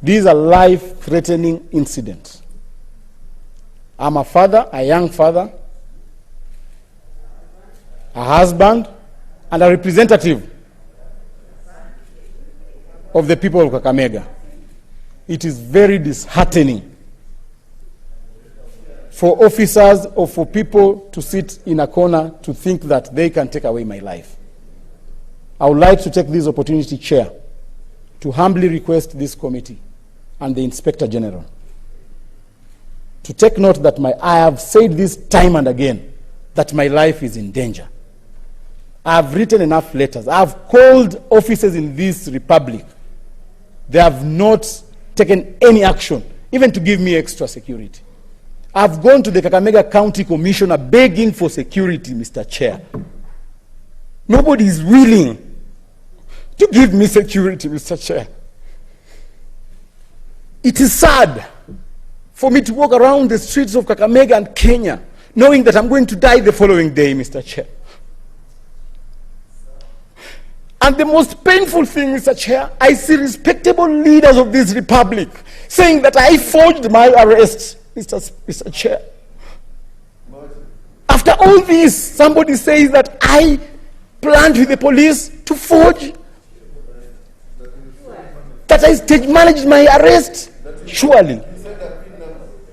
These are life-threatening incidents. I'm a father, a young father, a husband, and a representative of the people of Kakamega. It is very disheartening for officers or for people to sit in a corner to think that they can take away my life. I would like to take this opportunity, Chair, to humbly request this committee and the Inspector General to take note that I have said this time and again, that my life is in danger. I have written enough letters. I have called officers in this republic. They have not taken any action, even to give me extra security. I've gone to the Kakamega County Commissioner begging for security, Mr. Chair. Nobody is willing to give me security, Mr. Chair. It is sad for me to walk around the streets of Kakamega and Kenya knowing that I'm going to die the following day, Mr. Chair. And the most painful thing, Mr. Chair, I see respectable leaders of this republic saying that I forged my arrest, Mr. Chair. After all this, somebody says that I planned with the police to forge, that I stage managed my arrest, surely.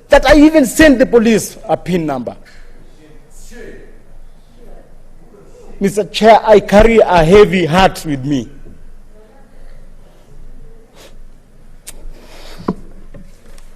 That I even sent the police a PIN number. Mr. Chair, I carry a heavy heart with me.